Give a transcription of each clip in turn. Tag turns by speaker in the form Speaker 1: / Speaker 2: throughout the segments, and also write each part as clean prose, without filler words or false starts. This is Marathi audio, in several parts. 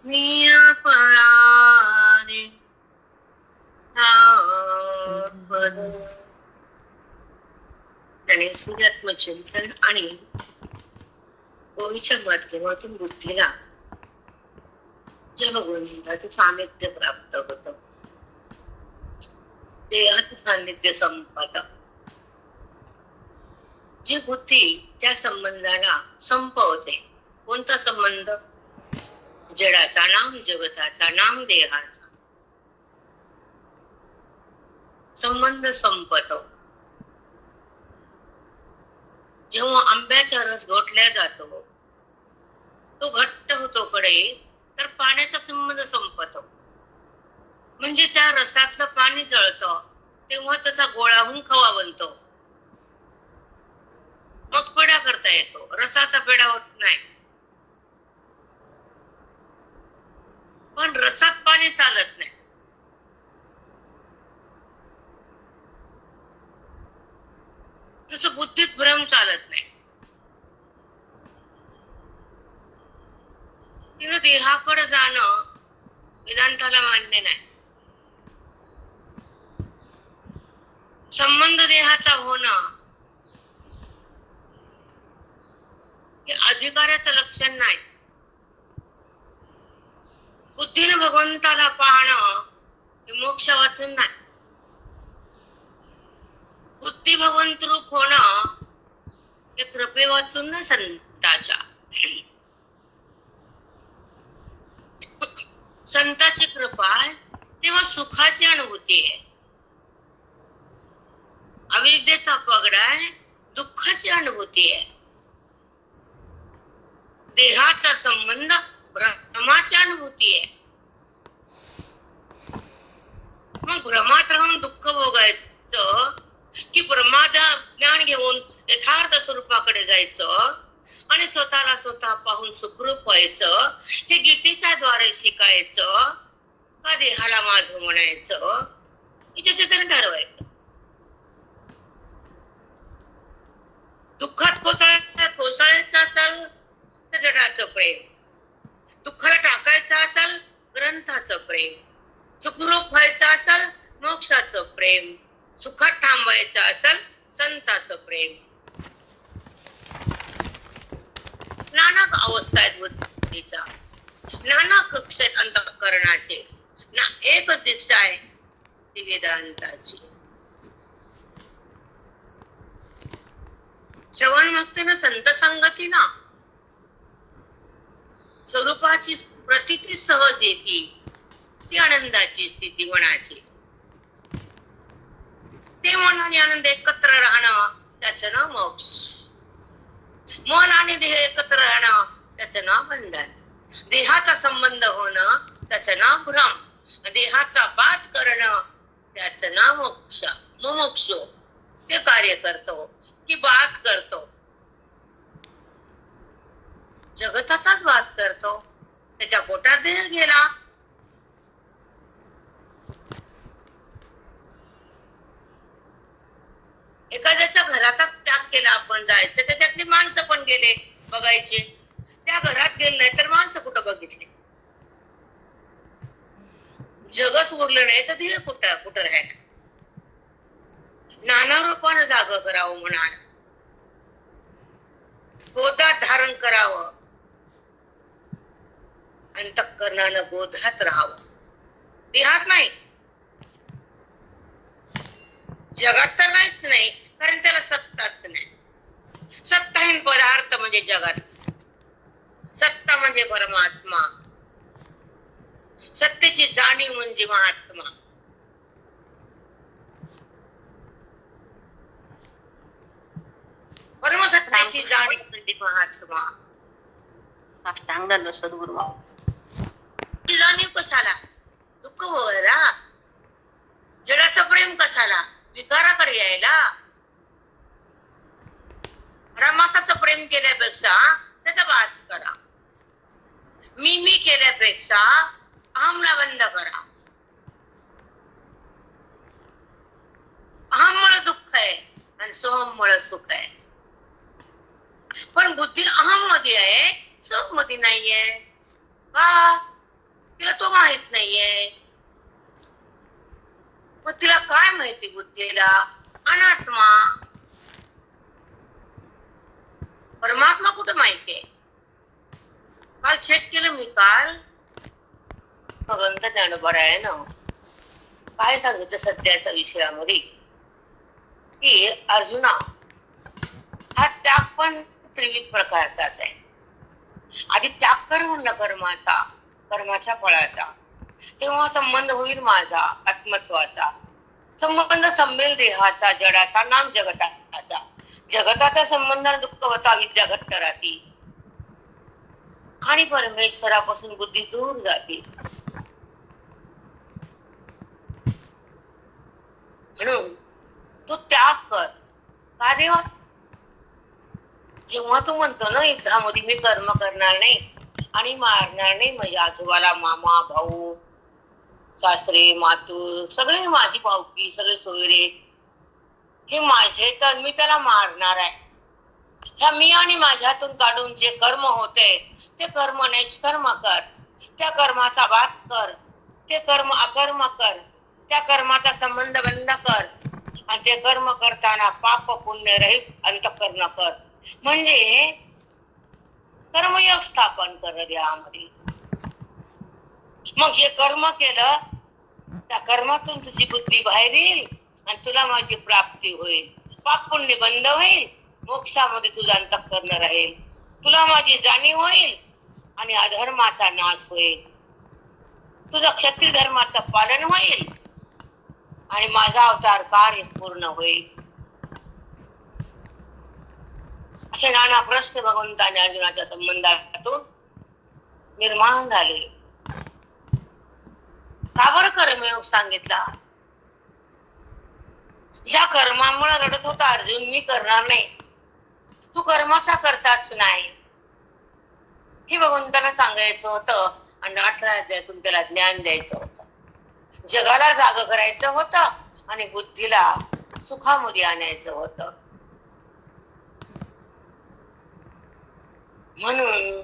Speaker 1: मिया पराने आणि सूर्यात्मचिंतन आणि ओळीच्या माध्यमातून बुद्धीला ज्या भगवंताचं सानिध्य प्राप्त होतं, देहाचं सानिध्य संपत, जी बुद्धी त्या संबंधाला संपवते. कोणता संबंध? जडाचा नाम जगताचा नाम देहाचा संबंध संपतो. जेव्हा आंब्याचा रस घोटला जातो, तो घट्ट होतो कडे, तर पाण्याचा संबंध संपतो. म्हणजे त्या रसातलं पाणी जळतं, तेव्हा त्याचा गोळा होऊन खवा बनतो. मग पेढा करता येतो. रसाचा पेढा होत नाही. पण रसात पाणी चालत नाही. तसं बुद्धीत भ्रम चालत नाही. तिनं देहाकडे जाणं वेदांताला मान्य नाही. संबंध देहाचा होणं हे अधिकाराचं लक्षण नाही. बुद्धीने भगवंताला पाहणं हे मोक्ष वाचन नाही. बुद्धी भगवंत रूप होणं हे कृपे वाचून ना संताच्या. संताची कृपा आहे तेव्हा सुखाची अनुभूती आहे. अविद्येचा पगडा आहे, दुःखाची अनुभूती आहे. देहाचा संबंध भ्रमाची अनुभूती आहे. मग भ्रमात राहून दुःख भोगायचं की प्रमाद ज्ञान घेऊन यथार्थ स्वरूपाकडे जायचं आणि स्वतःला स्वतः पाहून सुखरूप व्हायचं, हे गीतेच्या द्वारे शिकायचं का देहाला माझं म्हणायचं, त्याचे तर ठरवायचं. दुःखात कोसळायचं असेल तर जडाचं प्रेम, दुःखाला टाकायचं असेल ग्रंथाचं प्रेम, सुखरूप व्हायचं असेल मोक्षाचं प्रेम, सुखात थांबायचं असेल संताचं प्रेम. नाना अवस्था आहेत बुद्धीच्या, नाना कक्ष आहेत अंतःकरणाचे, ना एकच दीक्षा आहे ती वेदांताची. श्रवण भक्तीनं संत संगतीना स्वरूपाची प्रतीती सहज येते, ती आनंदाची स्थिती मनाची. ते मन आणि आनंद एकत्र राहणं त्याचं नाव मोक्ष. मन आणि देह एकत्र राहणं त्याचं नाव बंधन. देहाचा संबंध होणं त्याचं नाव भ्रम. देहाचा बात करणं त्याचं नाव मोक्ष. मोक्ष ते कार्य करतो की बात करतो? जगताचाच बात करतो. त्याच्या पोटात देह गेला. एखाद्याच्या घराचाच त्याग केला आपण, जायचं त्याच्यातली माणसं पण गेले बघायचे. त्या घरात गेले नाही तर माणसं कुठं बघितली? जगच उरलं नाही तर देह कुठं राहायला? नाना रूपानं जाग करावं म्हणाल, बोधात धारण करावं, अंतःकरणानं बोधात राहावं, देहात नाही. जगात तर नाहीच नाही, कारण त्याला सत्ताच नाही. सत्ताहीन पदार्थ म्हणजे जगात. सत्ता म्हणजे परमात्मा. सत्तेची जाणीव म्हणजे महात्मा. परमसत्तेची जाणीव म्हणजे महात्मा.
Speaker 2: साष्टांग सद्गुरु.
Speaker 1: जाणीव कशाला? दुःख भोगायला. जडाचं प्रेम कशाला? विकाराकडे यायला. रामासाचं प्रेम केल्यापेक्षा त्याचा बात करा. मी केल्यापेक्षा अहमला बंद करा. अहम मुळे दुःख आहे आणि सोहम मुळे सुख आहे. पण बुद्धी अहम मध्ये आहे, सुख मध्ये नाहीये. का? माहिती बुद्धीला? अनात्मा. परमात्मा कुठं माहितीये? काल चेक केलं मी. काल भगवंत ज्ञानोबरायानं काय सांगितलं सध्याच्या विषयामध्ये, की अर्जुना, हा त्याग पण त्रिविध प्रकारचाच आहे. आधी त्याग कर म्हणलं कर्माचा, कर्माच्या फळाचा, तेव्हा संबंध होईल माझा आत्मत्वाचा. संबंध संमेल देहाचा, जडाचा, नाम जगताचा. जगताचा संबंध दुःख होता, विद्या घट्ट राहती आणि परमेश्वरापासून बुद्धी दूर जाते. म्हणून तू त्याग कर. का देवा? जेव्हा तू म्हणतो ना युद्धामध्ये मी कर्म करणार नाही आणि मारणार नाही, माझ्या आजोबाला, मामा, भाऊ, सासरे, मातू, सगळे माझी भावकी, सगळे सोयरे हे माझे, तर मी त्याला मारणार आहे. ह्या मी आणि माझ्यातून काढून जे कर्म होते ते कर्म निष्कर्म कर. त्या कर्माचा वाद कर, ते कर्म अकर्म कर, त्या कर्माचा संबंध बंद कर आणि ते कर्म करताना पाप पुण्य रहित अंतःकरण कर. म्हणजे कर्मयोग स्थापन कर देहामध्ये. मग जे कर्म केलं त्या कर्मातून तुझी बुद्धी बाहेर येईल आणि तुला माझी प्राप्ती होईल. पाप पुण्य बंद होईल, मोक्षामध्ये तुझं अंतःकरण राहील, तुला माझी जाणीव होईल आणि अधर्माचा नाश होईल. तुझं क्षत्रिय धर्माचं पालन होईल आणि माझा अवतार कार्य पूर्ण होईल. असे नाना प्रश्न भगवंताने अर्जुनाच्या संबंधातून निर्माण झाले. का बरं कर्मयोग सांगितला? ज्या कर्मामुळे रडत होता अर्जुन मी करणार नाही, तू कर्माचा करताच नाही, हे भगवंतांना सांगायचं होतं. आणि 18 अध्यायातून त्याला ज्ञान द्यायचं होतं. जगाला जाग करायचं होतं आणि बुद्धीला सुखामध्ये आणायचं होतं. म्हणून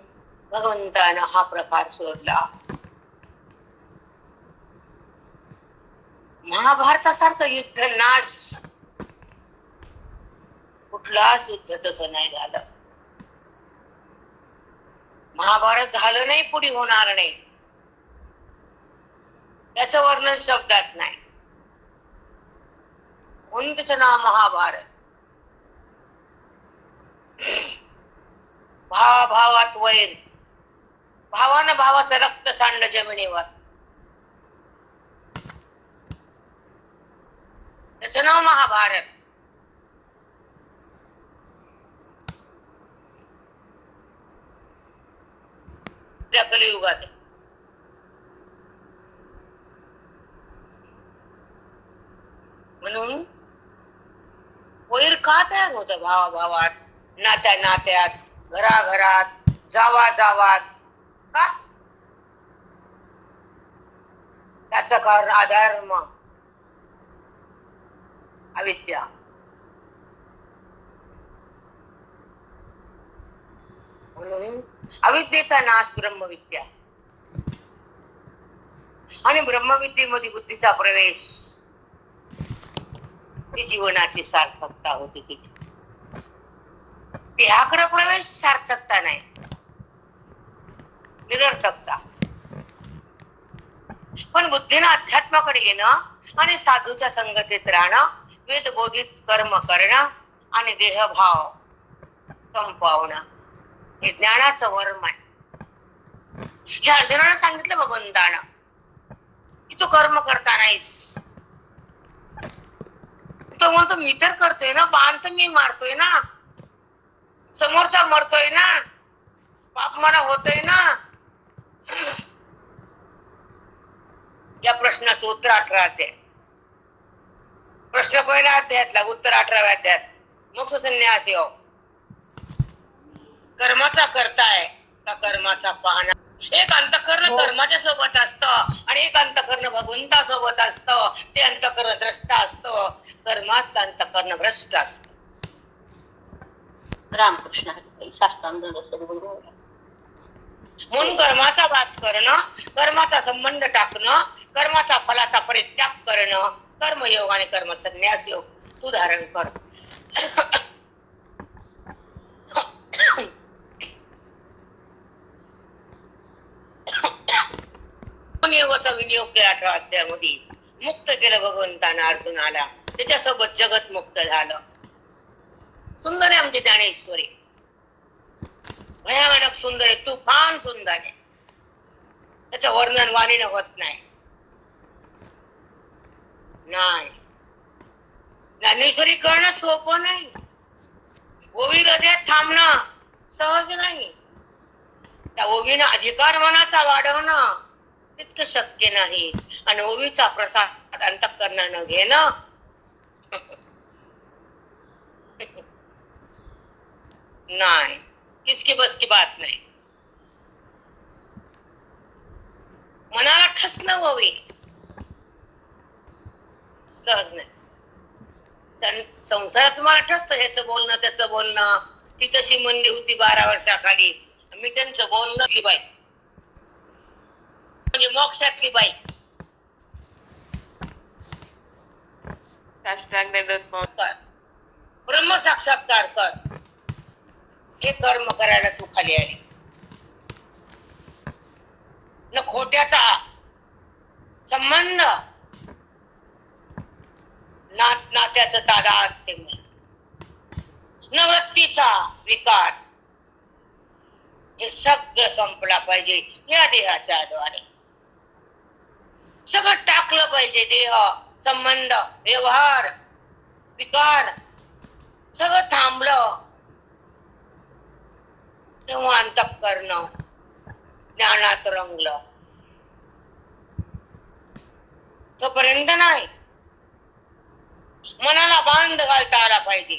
Speaker 1: भगवंतानं हा प्रकार शोधला. महाभारतासारखं युद्ध नाश कुठलाच युद्ध तसं नाही झालं. महाभारत झालं नाही, पुढे होणार नाही, त्याचं वर्णन शब्दात नाही. म्हणून त्याचं नाव महाभारत. भावाभावात वैर, भावानं भावाचं रक्त सांडलं जमिनीवर, त्याचं नाव महाभारत. त्या कलियुगात म्हणून वैर का तयार होत भावाभावात, नात्या नात्यात, घराघरात, जावात का? त्याचं कारण अधर्म, अविद्या. म्हणून अविद्येचा नाश ब्रह्मविद्या आणि ब्रह्मविद्येमध्ये बुद्धीचा प्रवेश, ती जीवनाची सार्थकता होती. तिथे देहाकडे प्रवेश सार्थकता नाही, निरर्थकता. पण बुद्धीनं अध्यात्माकडे येणं आणि साधूच्या संगतीत राहणं, वेदबोधित कर्म करणं आणि देहभाव संपवणं हे ज्ञानाचं वर्म आहे. हे अर्जुनानं सांगितलं भगवंतानं की तू कर्म करता नाहीस. तो म्हणतो मी तर करतोय ना, बाण तर मी मारतोय ना, समोरचा मरतोय ना, पाप मला होतोय ना. या प्रश्नाचं उत्तर 18 अध्याय. प्रश्न पहिला अध्यायातला, उत्तर 18व्या अध्यायात. मोक्ष संन्यास योग. कर्माचा करताय का कर्माचा पाहणा. एक अंतःकरण कर्माच्या सोबत असतं आणि एक अंतःकरण भगवंता सोबत असतं. ते अंतःकरण द्रष्टा असतं, कर्मातलं अंतःकरण भ्रष्ट असतं. रामकृष्ण हरी. साष्टांग म्हणून कर्माचा वाद करणं, कर्माचा संबंध टाकणं, कर्माचा फलाचा परित्याग करणं कर्मयोग आणि कर्म संन्यास योग तू धारण कर. योगाचा विनियोग केला 18 अध्यायामध्ये. मुक्त केलं भगवंतानं अर्जुनाला. त्याच्यासोबत जगत मुक्त झालं. सुंदर आहे आमची ज्ञानेश्वरी. भयानक सुंदर आहे, तुफान सुंदर आहे. त्याचं वर्णन वाणीनं होत नाही. ज्ञानेश्वरी करणं सोपं नाही. ओवी हृदयात थांबणं सहज नाही. त्या ओवीनं अधिकार मनाचा वाढवणं तितकं शक्य नाही. आणि ओवीचा प्रसाद अंतःकरणानं घेणं नाही, इसकी बस की बात नाही. मनाला ठसणं ओवी सहज नाही. संसारात तुम्हाला ठसतं ह्याचं बोलणं त्याचं बोलणं. ती तशी म्हणली होती 12 वर्षाखाली. मी त्यांचं बोलणं बाई म्हणजे मोक्षातली बाई. ब्रह्म साक्षात्कार कर. हे कर्म करायला तू खाली आली. न खोट्याचा संबंध नात्याचं तादात्म्य, न वृत्तीचा विकार. हे सगळं संपला पाहिजे या देहाच्या द्वारे. सगळं टाकलं पाहिजे. देह, संबंध, व्यवहार, विकार सगळं थांबलं तेव्हा अंतःकरण ज्ञानात रंगलं. तोपर्यंत नाही. मनाला बांध घालता आला पाहिजे.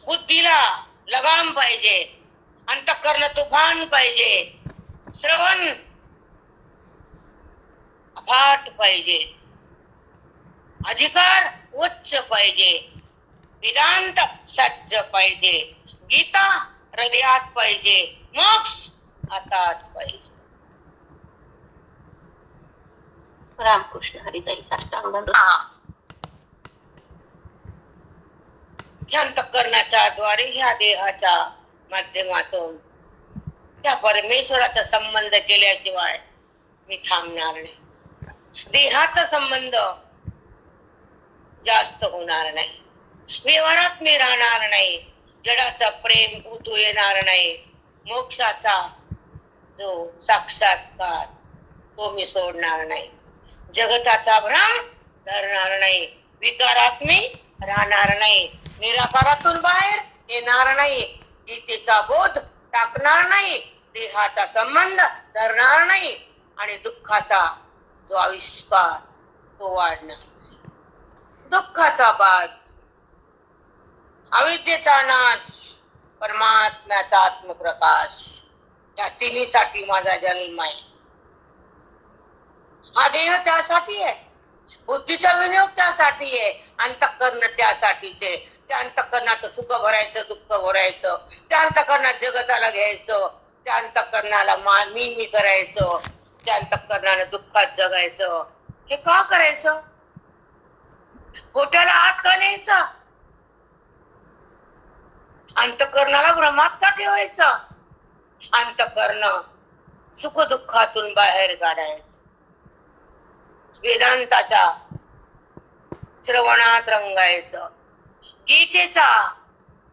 Speaker 1: बुद्धीला लगाम पाहिजे. अंतःकरण तुफान पाहिजे. श्रवण अफाट पाहिजे. अधिकार उच्च पाहिजे. वेदांत सज्ज पाहिजे. गीता हृदयात पाहिजे. मोक्ष हातात पाहिजे.
Speaker 2: रामकृष्ण हरिताई साष्टांग
Speaker 1: अंतःकरणाच्या द्वारे ह्या देहाच्या माध्यमातून त्या परमेश्वराचा संबंध केल्याशिवाय मी थांबणार नाही. देहाचा संबंध जास्त होणार नाही. व्यवहारात मी राहणार नाही. जडाचा प्रेम उतू येणार नाही. मोक्षाचा जो साक्षात्कार तो मी सोडणार नाही. जगताचा भ्रम धरणार नाही. विकारात मी राहणार नाही. निराकारातून बाहेर येणार नाही. गीतेचा बोध टाकणार नाही. देहाचा संबंध धरणार नाही. आणि दुःखाचा जो आविष्कार तो वाढणार. दुःखाचा बाज, अविद्येचा नाश, परमात्म्याचा आत्मप्रकाश, या तिन्हीसाठी माझा जन्म आहे. हा देह त्यासाठी आहे. बुद्धीचा विनियोग त्यासाठी आहे. अंतःकरण त्यासाठीचे. त्या अंतःकरणात सुख भरायचं, दुःख भरायचं. त्या अंतःकरणात जगताला घ्यायचं. त्या अंतःकरणाला मी करायचं. त्या अंतःकरणानं दुःखात जगायचं. हे का करायचं? खोट्याला हात का न्यायचा? अंतःकरणाला भ्रमात का ठेवायचं? अंतःकरण सुख दुःखातून बाहेर काढायचं. वेदांताच्या श्रवणात रंगायचं. गीतेचा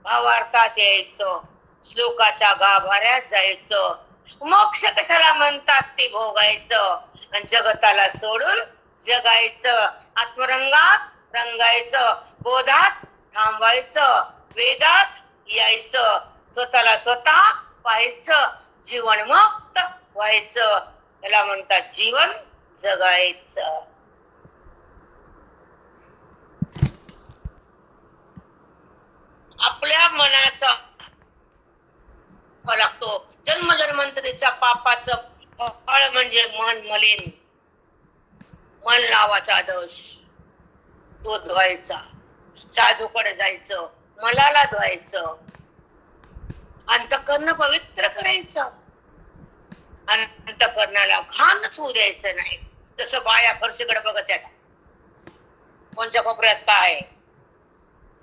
Speaker 1: भावार्थात यायचं. श्लोकाच्या गाभाऱ्यात जायचं. मोक्ष कशाला म्हणतात ते भोगायचं. आणि जगताला सोडून जगायचं. आत्मरंगात रंगायचं. बोधात थांबायचं. वेदात यायचं. स्वतःला स्वतः पाहायचं. जीवनमुक्त व्हायचं. त्याला म्हणतात जीवन जगायचं. आपल्या मनाचा लागतो. जन्मजन्मांतरीच्या पापाचं फळ म्हणजे मन मलिन. मन नावाचा दोष तो धुवायचा. साधूकडे जायचं. मलाला धुवायचं. अंतःकरण पवित्र करायचं. अंतःकरणाला घाण होऊ द्यायचं नाही. जसं बाया फरशीकडे बघत आहेत. कोणत्या कोपऱ्यात काय,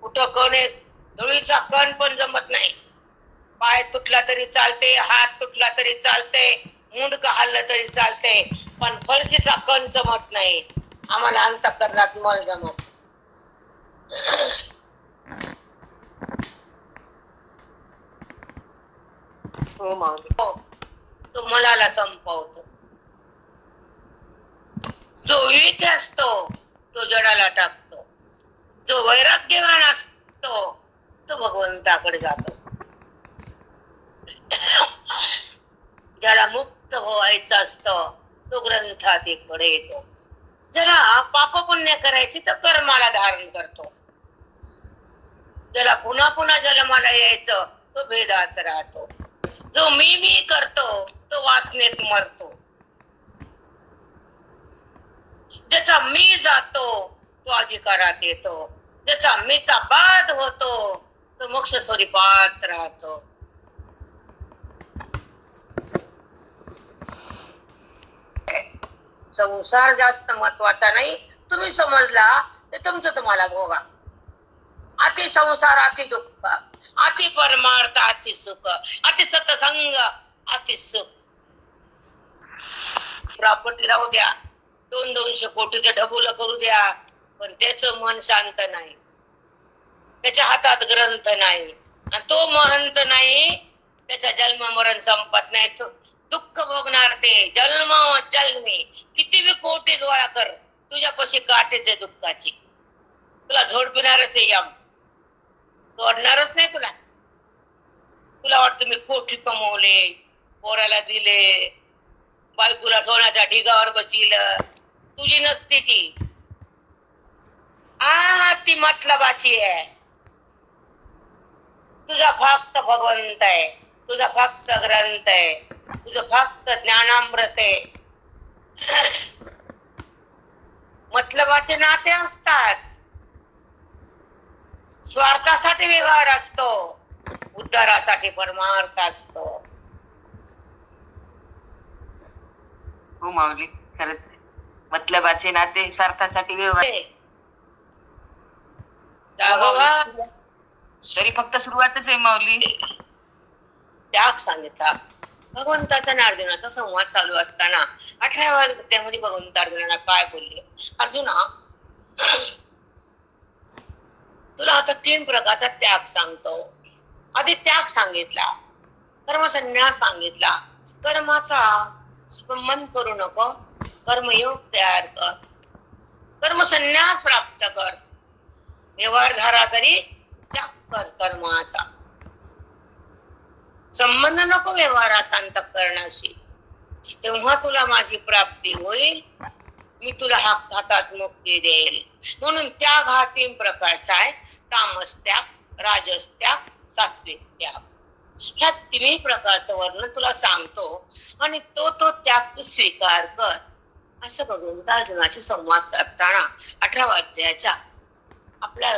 Speaker 1: कुठं कण आहे, धुळीचा कण पण जमत नाही. पाय तुटला तरी चालते, हात तुटला तरी चालते, मुंडकं हल्लं तरी चालते, पण फरशीचा कण जमत नाही. आम्हाला अंतःकरणात मल जमत.
Speaker 2: हो माऊली.
Speaker 1: तो मलाला संपवतो. जो विवेकी असतो तो जडाला टाकतो. जो वैराग्यवान असतो तो भगवंताकडे जातो. ज्याला मुक्त व्हायचं असतं तो ग्रंथातीकडे येतो. ज्याला पाप पुण्य करायची तर कर्माला धारण करतो. ज्याला पुन्हा पुन्हा जन्माला यायचं तो भेदात राहतो. जो मी करतो तो वासनेत मरतो. ज्याचा मी जातो तो अधिकारात येतो. ज्याचा मीचा बाद होतो तो मोक्ष स्वरूपात राहतो. संसार जास्त महत्वाचा नाही. तुम्ही समजला ते तुमचं तुम्हाला भोगा. अति संसार अति दुःख, अति परमार्थ अति सुख, अति सत्संग अति सुख. प्रॉपर्टी राहू द्या, 200 कोटीचं ढबुलं करू द्या, पण त्याचं मन शांत नाही. त्याच्या हातात ग्रंथ नाही आणि तो महंत नाही. त्याचा जन्म मरण संपत नाही. तो दुःख भोगणार. ते जन्म जन्मी किती कोटी गोळा कर, तुझ्यापाशी काटेचे दुःखाची. तुला झोडपिणारच आहे यम. सोडणारच नाही तुला. तुला वाटतं मी कोटी कमवले, पोराला दिले, बायकोला सोन्याच्या ढिगावर बसविलं. तुझी नसती ती. ती मतलबाची आहे. तुझा फक्त भगवंत आहे, तुझा फक्त ग्रंथ आहे, तुझं फक्त ज्ञानामृत आहे. मतलबाचे नाते असतात. स्वार्थासाठी व्यवहार असतो, उद्धारासाठी परमार्थ असतो.
Speaker 2: हो माऊली, खरंच मतलबाचे नाते, स्वार्थासाठी व्यवहार. तरी फक्त सुरुवातच आहे माऊली.
Speaker 1: त्याग सांगितला. भगवंताचा आणि अर्जुनाचा संवाद चालू असताना 18व्या अध्यायामध्ये भगवंत अर्जुनाला काय बोलले? अर्जुना, तुला आता 3 प्रकारचा त्याग सांगतो. आधी त्याग सांगितला, कर्मसन्यास सांगितला. कर्माचा संबंध करू नको, कर्मयोग तयार कर, कर्मसन्यास प्राप्त कर. व्यवहार झाला तरी त्याग कर कर्माचा. संबंध नको व्यवहाराचा अंतःकरणाशी. तेव्हा तुला माझी प्राप्ती होईल. मी तुला हातात मुक्ती देईल. म्हणून त्याग हा 3 प्रकारचा आहे. तामस त्याग, राजस त्याग, सात्विक त्याग. ह्या 3 प्रकारचं वर्णन तुला सांगतो आणि तो त्याग तू स्वीकार कर. असं भगवंत अर्जुनाशी संवाद साधताना 18व्या अध्यायाच्या आपल्या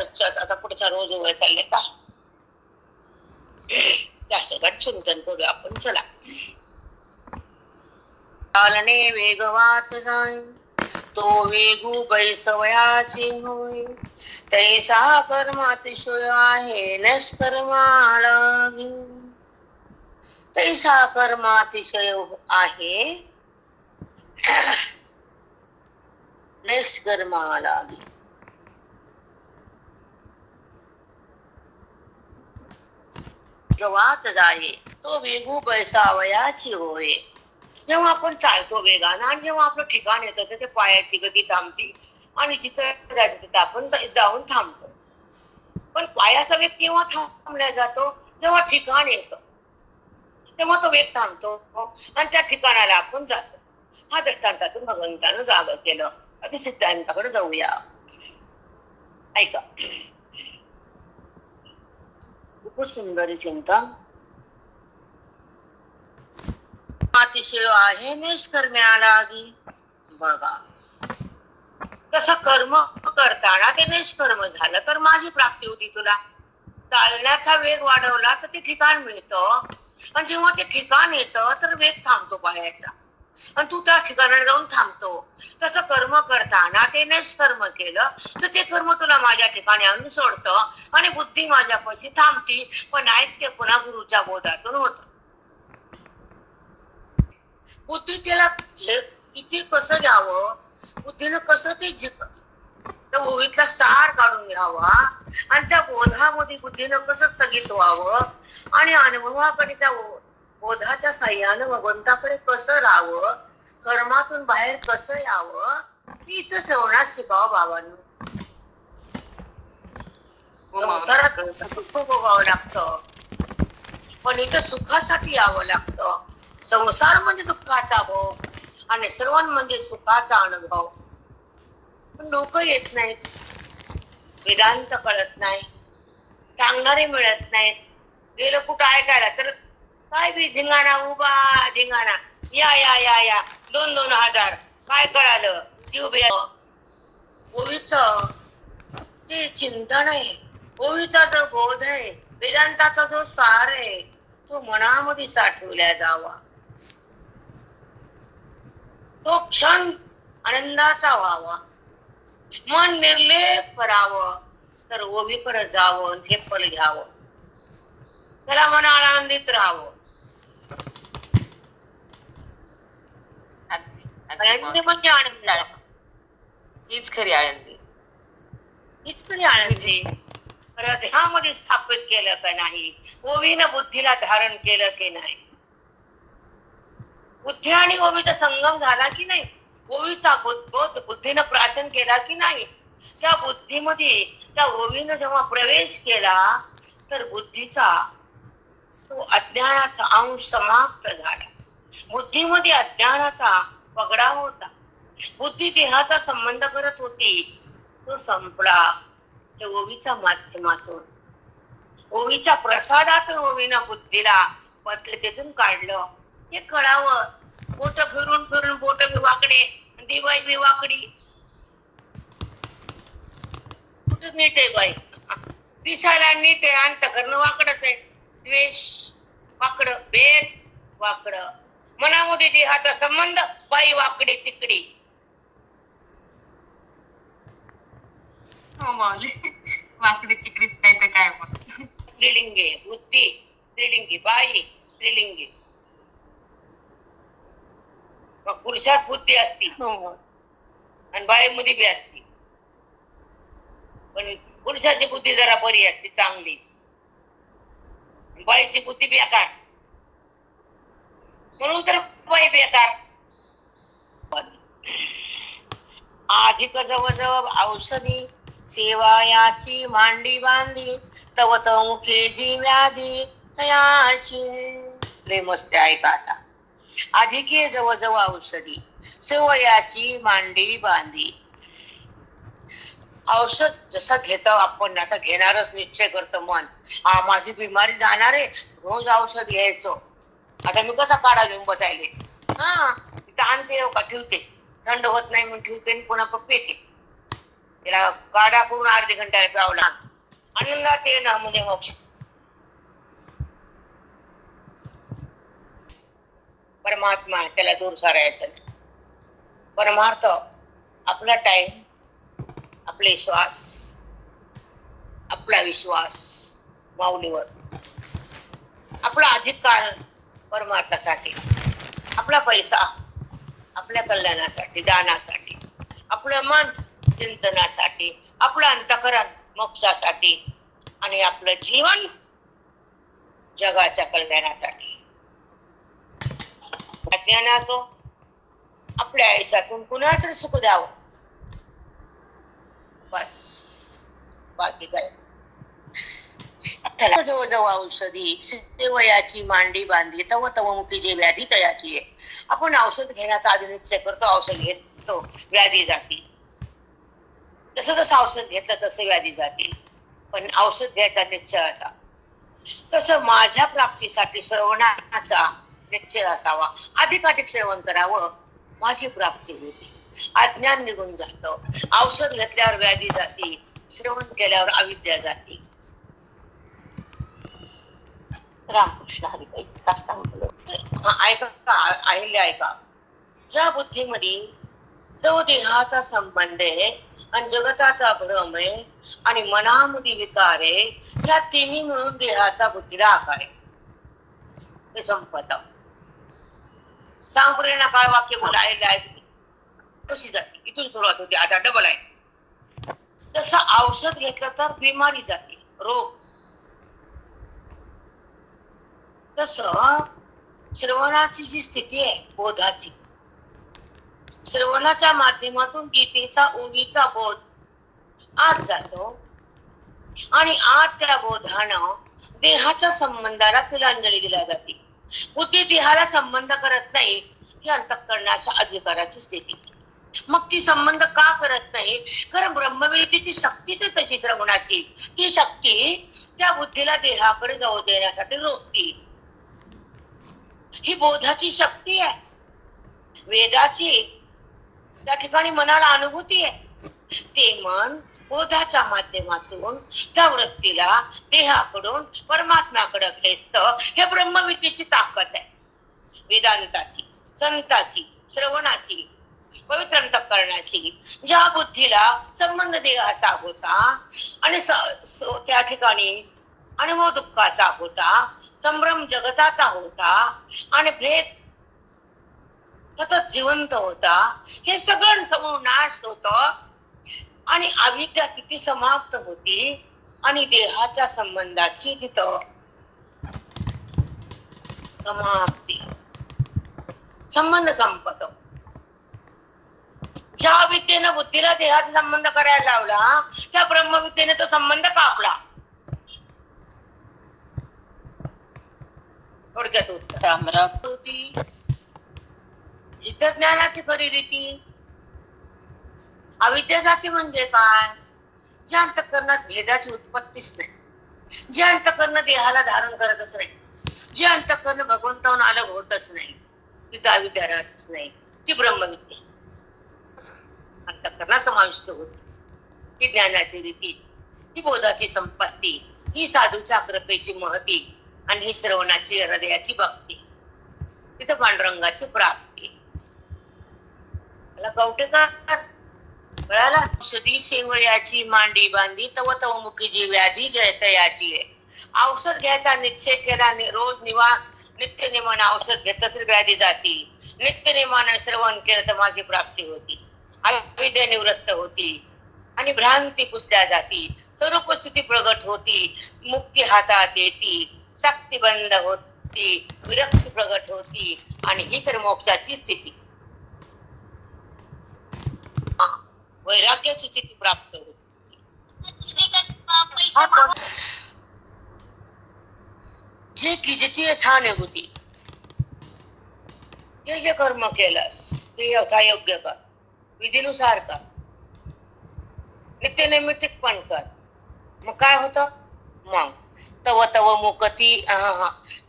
Speaker 1: आता पुढचा रोज उभे चालले का त्या सगळ्यात चिंतन करूया आपण. चला. चालणे वेगवात जाय, तो वेगू बैसवयाची होय. तैसा कर्मातिशय आहे, निष्कर्माला लागे. तैसा कर्मातिशय आहे, निष्कर्माला लागे. वात जाये, तो वेगू बैसावयाची होय. जेव्हा आपण चालतो वेगानं आणि जेव्हा आपलं ठिकाण येतं तर ते पायाची गती थांबती आणि जिथं जायचं तिथं आपण जाऊन थांबतो. पण पायाचा वेग केव्हा थांबला जातो? जेव्हा ठिकाण येतं तेव्हा तो वेग थांबतो आणि त्या ठिकाणाला आपण जातो. हा दृष्टांतातून भगवंतानं जाग केलं. अगदी सिद्धांताकडे जाऊया. ऐका, खूप सुंदर चिंतन. अतिशय आहे निष्कर्म्याला लागी. बघा कसं कर्म करताना ते निष्कर्म झालं तर माझी प्राप्ती होती. तुला चालण्याचा वेग वाढवला तर ते ठिकाण मिळतं आणि जेव्हा ते ठिकाण येतं तर वेग थांबतो पायाचा. आणि तू त्या ठिकाणाला जाऊन थांबतो. तसं कर्म करताना ते कर्म केलं तर ते कर्म तुला माझ्या ठिकाणी आणून सोडतं आणि बुद्धी माझ्यापाशी थांबती. पण ऐक्य पुन्हा गुरुच्या बोधातून होत. बुद्धी त्याला किती कसं घ्यावं, बुद्धीनं कसं ते त्या ओवीतला सार काढून घ्यावा आणि त्या बोधामध्ये बुद्धीनं कसं स्थगित व्हावं आणि अनुभवाकडे त्या बोधाच्या साह्यानं भगवंताकडे कसं राहावं, कर्मातून बाहेर कसं यावं, मी इथं श्रवणात शिकावं बाबांनो. संसारात दुःख भोगावं लागतं पण इथं सुखासाठी यावं लागतं. संसार म्हणजे दुःखाचा भोग आणि श्रवण म्हणजे सुखाचा अनुभव. पण लोक येत नाहीत, वेदांत कळत नाही, सांगणारे मिळत नाहीत. गेलं कुठं ऐकायला तर काय बी धिंगाणा, उभा धिंगाणा, या या या या 2-2 हजार. काय कळालं? जीव बे ओवीच ते चिंतन आहे, ओवीचा जो बोध आहे, वेदांताचा जो सार आहे तो मनामध्ये साठवला जावा. तो क्षण आनंदाचा व्हावा. मन निर्लेप करावं तर ओवीकडे जावं, हे फल घ्यावं. त्याला मन आनंदित राहावं. आनंदी म्हणजे आनंद,
Speaker 2: हीच खरी आनंदी,
Speaker 1: हीच खरी आनंदी. हृदयामध्ये स्थापित केलं का नाही, ओवीनं बुद्धीला धारण केलं की नाही, बुद्धी आणि ओवीचा संगम झाला की नाही, ओवीचा बोध बुद्धीनं प्राशन केला की नाही, त्या बुद्धीमध्ये त्या ओवीनं जेव्हा प्रवेश केला तर बुद्धीचा तो अज्ञानाचा अंश समाप्त झाला. बुद्धीमध्ये अज्ञानाचा पगडा होता. बुद्धी देहाचा संबंध करत होती, तो संपला. त्या ओवीच्या माध्यमातून, ओवीच्या प्रसादातून ओवीनं बुद्धीला पद्धतीतून काढलं. हे कळावं. बोट फिरून फिरून बोट बी वाकडे, दिवाई बी वाकडी. कुठे नीट आहे बाई? दिसायला नीट आहे, अंतःकरण वाकडच आहे. द्वेष वाकड, भेद वाकड, मनामध्ये देहाचा संबंध, बाई वाकडी तिकडी.
Speaker 2: वाकडी तिकडीच नाही तर काय मग.
Speaker 1: स्त्रीलिंगी बुद्धी, स्त्रीलिंगी बाई, स्त्रीलिंगी. मग पुरुषात बुद्धी असती आणि बाईमध्ये बी असती, पण पुरुषाची बुद्धी जरा बरी असते, चांगली. बाईची बुद्धी बेकार, म्हणून तर बाई बेकार. अधिक जवळ औषधी सेवायाची मांडी बांधी, तव मुखे जी व्याधी तयाची. लय मस्त ऐका आता. अधिके जवळ औषधी सेवयाची मांडी बांधी. औषध जसं घेतो आपण, आता घेणारच निश्चय करतो मन, माझी बिमारी जाणार आहे, रोज औषध घ्यायचं. आता मी कसा काढा घेऊन बसायले, आणते का ठेवते, थंड होत नाही म्हणून ठेवते, पुन्हा पेते. त्याला काढा करून अर्धी घंटा प्यावं लागतं. आनंदात ये ना म्हणजे मोक्ष. परमात्मा त्याला दूर सारायचं नाही. परमार्थ आपला टाइम, आपले श्वास, आपला विश्वास माऊलीवर, आपला अधिक काळ परमार्थासाठी, आपला पैसा आपल्या कल्याणासाठी, दानासाठी, आपलं मन चिंतनासाठी, आपलं अंतःकरण मोक्षासाठी आणि आपलं जीवन जगाच्या कल्याणासाठी. अज्ञान असो, आपल्या आयुष्यातून कुणाला तरी सुख द्यावं, बस. बाकी काय. जवळ औषधी सेवयाची मांडी बांधली, तव मुखी जे व्याधी तयाची आहे. आपण औषध घेण्याचा आधी निश्चय करतो, औषध घेतो व्याधी जाती. जसं जसं औषध घेतलं तसं व्याधी जातील, पण औषध घ्यायचा निश्चय असा. तसं माझ्या प्राप्तीसाठी श्रवणाचा निश्चय असावा. अधिकाधिक श्रवण करावं, माझी प्राप्ती होती. अज्ञान निघून जातं. औषध घेतल्यावर व्याधी जाती, श्रवण केल्यावर अविद्या जाती. रामकृष्ण हरी. ऐका, ऐका. ज्या बुद्धीमध्ये जो देहाचा संबंध आहे आणि जगताचा भ्रम आहे आणि मनामध्ये विकार आहे, या तिन्ही मिळून देहाचा बुद्धीला आकार आहे. ते संपत. सांगपुरेना काय वाक्य बोलाय कशी जाते, इथून सुरुवात होती, आता डबल आहे. तसं औषध घेतलं तर बिमारी जाते, रोग. तसं श्रवणाची जी स्थिती आहे बोधाची, श्रवणाच्या माध्यमातून गीतेचा ओवीचा बोध आत जातो आणि आत त्या बोधानं देहाच्या संबंधाला तिलांजली दिल्या जाते. बुद्धी देहाला संबंध करत नाही ही अंतःकरणाच्या अधिकाराची स्थिती. मग ती संबंध का करत नाही? कारण ब्रह्मवेदीची शक्तीच तशी श्रवणाची, ती शक्ती त्या बुद्धीला देहाकडे जाऊ देण्यासाठी रोखती. ही बोधाची शक्ती आहे, वेदाची त्या ठिकाणी मनाला अनुभूती आहे. ते मन बोधाच्या माध्यमातून त्या वृत्तीला देहाकडून परमात्म्याकडे खेचत. हे ब्रह्मविद्येची ताकद आहे, वेदांताची, संताची, श्रवणाची, पवित्र अंतःकरणाची. ज्या बुद्धीला संबंध देहाचा होता आणि त्या ठिकाणी अनुभव दुःखाचा होता, संभ्रम जगताचा होता आणि भेद सतत जिवंत होता, हे सगळं समूळ नाश होत आणि अविद्या तिथे समाप्त होती आणि देहाच्या संबंधाची तिथं समाप्ती, संबंध संपतो. ज्या विद्येनं बुद्धीला देहाचा संबंध करायला लावला, त्या ब्रह्मविद्येने तो संबंध कापला. थोडक्यात उत्तर होती इतर ज्ञानाची खरी रीती. अविद्या जाती म्हणजे काय? जे अंतःकरणात भेदाची उत्पत्तीच नाही, जे अंतःकरण देहाला धारण करतच नाही, जे अंतःकरण भगवंताहून अलग होतच नाही, तिथं अविद्या राहतच नाही. ती ब्रह्मविद्या अंतःकरणात समाविष्ट होती. ही ज्ञानाची रीती, ही बोधाची संपत्ती, ही साधूच्या कृपेची महती आणि ही श्रवणाची हृदयाची भक्ती. तिथं पांडुरंगाची प्राप्ती. मला कवटे का कळाला? औषधी शेवळ्याची मांडी बांधी तव तव मुखी जी व्याधी जयतयाची आहे. औषध घ्यायचा निश्चय केला, रोज नित्य नेमानं औषध घेतलं तर व्याधी जाती, नित्य नेमानं श्रवण केलं तर माझी प्राप्ती होती, अविद्या निवृत्त होती आणि भ्रांती पुसल्या जाती, स्वरूप स्थिती प्रगट होती, मुक्ती हातात येती, सक्ती बंद होती, विरक्ती प्रगट होती आणि ही तर मोक्षाची स्थिती, वैराग्याची स्थिती प्राप्त होती. जे की जिथे यथाने होती, जे जे कर्म केलंस ते यथायोग्य कर, विधीनुसार कर, नित्य नैमित्तिक पण कर. मग काय होतं? मग तव तव मुकती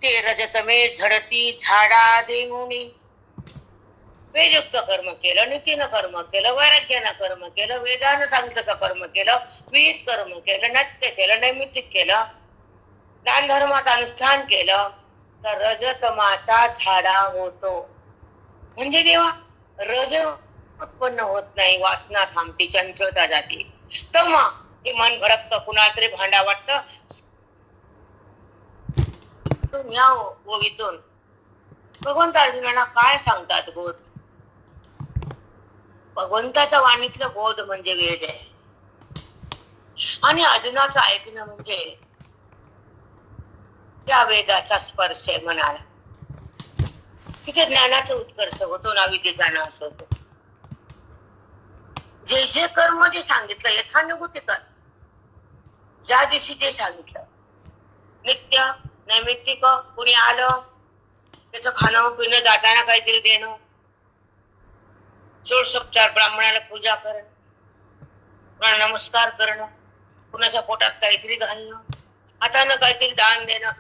Speaker 1: ते रजतमे झडती झाडा देऊनी. वेदयुक्त कर्म केलं, नीतीनं कर्म केलं, वैराग्यानं कर्म केलं, वेदानं सांगितलं तसं कर्म केलं, विहित कर्म केलं, नत्य केलं, नैमित्तिक केलं, दान धर्माचं अनुष्ठान केलं तर रजतमाचा झाडा होतो. म्हणजे देवा रज उत्पन्न होत नाही, वासना थांबती, चंचलता जाते. तेव्हा हे मन भडकतं, कुणाला तरी भांडा वाटतं, या ओवीतून भगवंत अर्जुनाला काय सांगतात बोध? भगवंताच्या वाणीतलं बोध म्हणजे वेद आहे आणि अर्जुनाचं ऐकणं म्हणजे त्या वेदाचा स्पर्श आहे मनाला. तिथे ज्ञानाचा उत्कर्ष होतो ना, विद्येचा नाश होतो. जे जे कर्म जे सांगितलं यथानुभूती कर, ज्या दिवशी जे सांगितलं नित्य नैमित्तिक, कुणी आलं त्याचं खाणं पिणं, जाताना काहीतरी देणं, षोडशोपचार, ब्राह्मणाला पूजा करणं, कुणाला नमस्कार करणं, कुणाच्या पोटात काहीतरी घालणं, हातानं काहीतरी दान देणं,